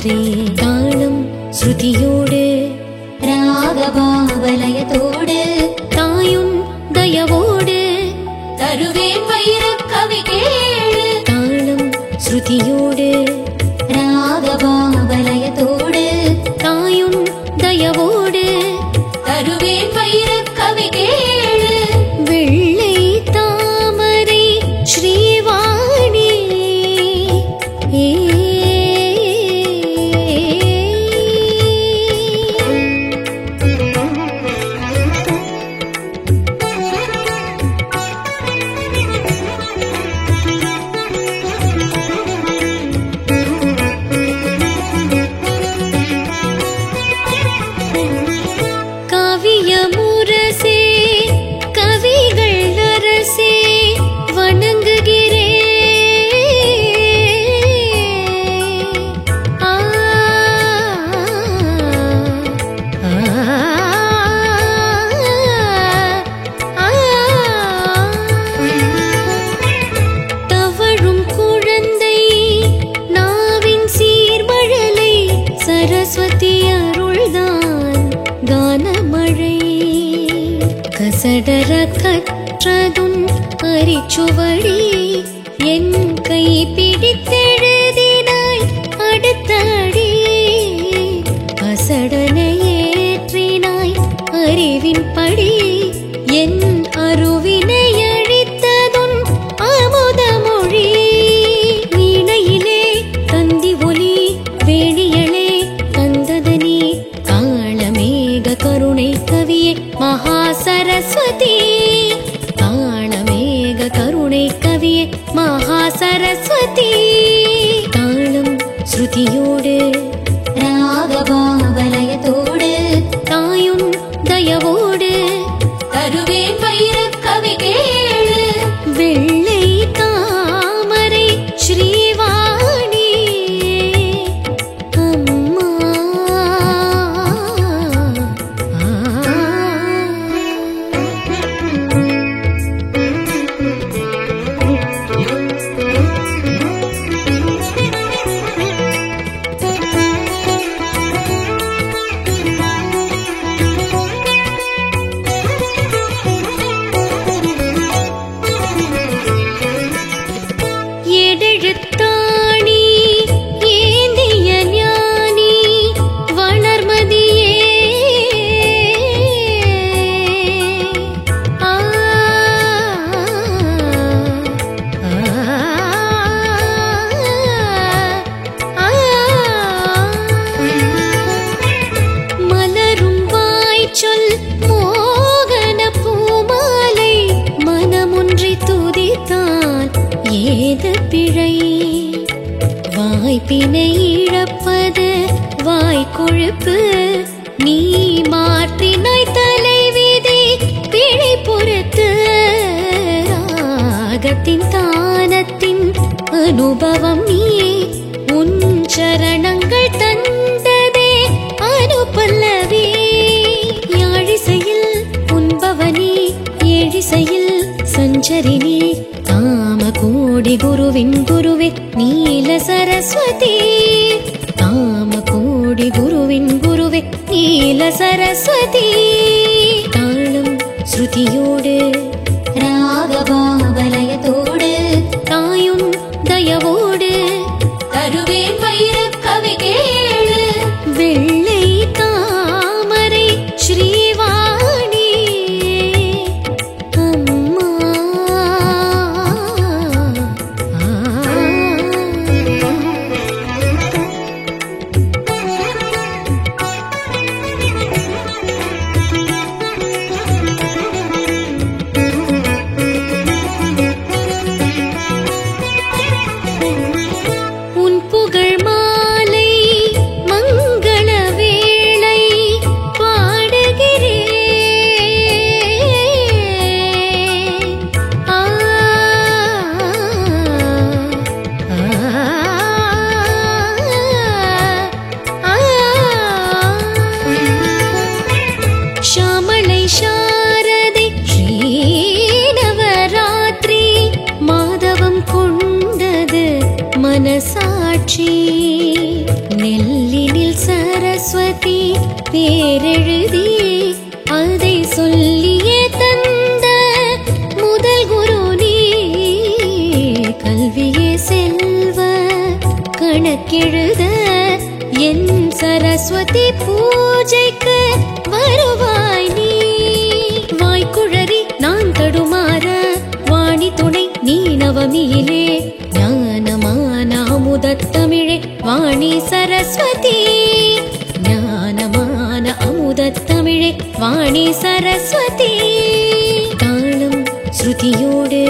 மாற்றி தாளம் ஸ்ருதியோடு ராகபாவலயத்தோடு தாயும் தயவோடு தருவேன் வைரக் கவி கேளு. தாளம் ஸ்ருதியோடு ராகபாவலயத்தோடு தாயும் தயவோடு தருவேன் வைரக் கவி கேளு. வெள்ளை தாமரை ஸ்ரீவாணி கவியமுரசே கவிகள் அரசே வணங்குகிறேன். தவழும் குழந்தை நாவின் சீர்மழலை சரஸ்வதி அருள்தான் கானமழை. கசடர கற்றதும் அரிச்சுவடி என் கை பிடித்தெழுதினாய் அடுத்தடி. அசடனை ஏற்றினாய் அறிவின் படி என் அருவினை அழித்ததும் அமுதமொழி. வீணையிலே தந்தி ஒலி வேணியளே தந்ததனி காளமேக கருணை கவியே மகா சரஸ்வதி. காளமேக கருணை கவியே மகா சரஸ்வதி. தாளம் ஸ்ருதியோடு ராகபாவலயத்தோடு தாயும் தயவோடு தருவேன் வைரக் கவி கேளு. வெள்ளை தாமரை ஸ்ரீவாணி அம்மா. எடெழுத்தாணி ஏந்திய ஞானி வளர்மதியே. மலரும் வாய்ச்சொல் மோகன பூமாலை மனமுன்றி துதித்தால் ஏது பிழை. வாய்ப்பினை இழப்பது வாய்க்கொழுப்பு நீ மாற்றினாய் தலைவிதி பிழை பொறுத்து. ராகத்தின் தானத்தின் அனுபவம் நீ உன் சரணங்கள் தந்ததே அனுபல்லவி. யாழிசையில் உன்பவனி ஏழிசையில் சஞ்சரினி காம கோடி குருவின் குருவே நீல சரஸ்வதி. காம கோடி குருவின் குருவே நீல சரஸ்வதி. தாளம் ஸ்ருதியோடு ராகபாவலயத்தோடு தாயும் தயவோடு தருவேன் வைரக் கவி கேளு. வெள்ளை தாமரை ஸ்ரீவாணி அம்மா. உன் புகழ் மாலை மங்கள வேளை பாடுகிறேன். ஷாமளை சாரதை ஸ்ரீநவராத்திரி மாதவம் கொண்டது மனசாட்சி. நெல் சரஸ்வதி பேரெழுதி அதை சொல்லியே தந்த முதல் குரு நீ. கல்வியே செல்வ கணக்கெழுத என் சரஸ்வதி பூஜைக்கு வருவாய் நீ. வாய்க்குழறி நான் தடுமாற வாணி துணை நீ நவமியிலே ஞானமான அமுதத்தமிழே வாணி சரஸ்வதி. ஞானமான அமுதத்தமிழே வாணி சரஸ்வதி. தாளம் ஸ்ருதியோடு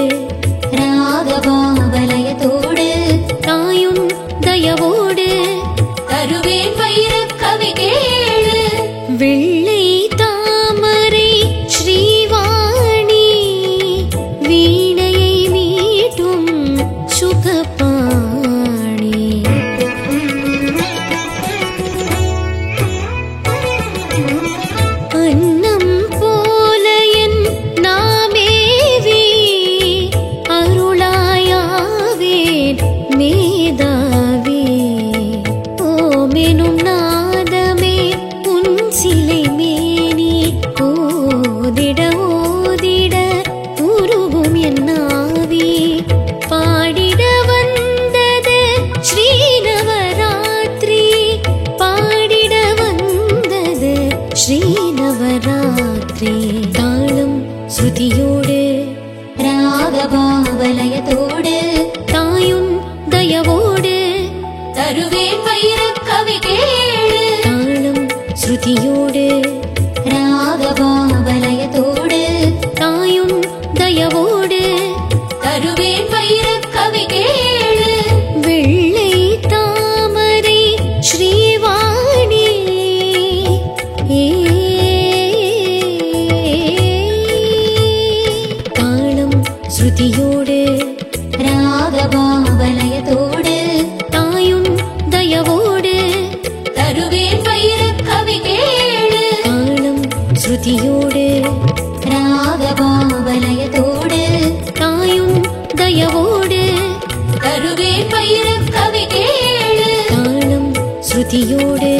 ராகபாவலயத்தோடு தாயும் தயவோடு தருவேன் வைரக் கவி கேளு. வெள்ளை தாமரை ஸ்ரீவாணி வீணையை மீட்டும் சுகபாணி. அன்னம் போல என் நாமேவி அருளாயாவேன் மேதாவி. ஓமெனும் நாதமே உன் சிலை மேனி ஓதிட ஓதிட உருகும் என் நாவி. பாடிட வந்தது ஸ்ரீநவராத்திரி பாடிட வந்தது ஸ்ரீநவராத்திரி. தாளம் ஸ்ருதியோடு ராகபாவலயத்தோடு தாயும் தயவோடு தருவேன் வைரக் கவி கேளு. தாளம் ஸ்ருதியோடு ராகபாவலயத்தோடு தாயும் தயவோடு தருவேன் வைரக் கவி கேளு. வெள்ளை தாமரை ஸ்ரீவாணி தாளம் ஸ்ருதியோடு ராகபாவலயத்தோடு தாயும் தயவோடு தருவேன் வைரக் கவி கேளு. தாளம் ஸ்ருதியோடு ராகபாவலயத்தோடு தாயும் தயவோடு தருவேன் வைரக் கவி கேளு. தாளம் ஸ்ருதியோடு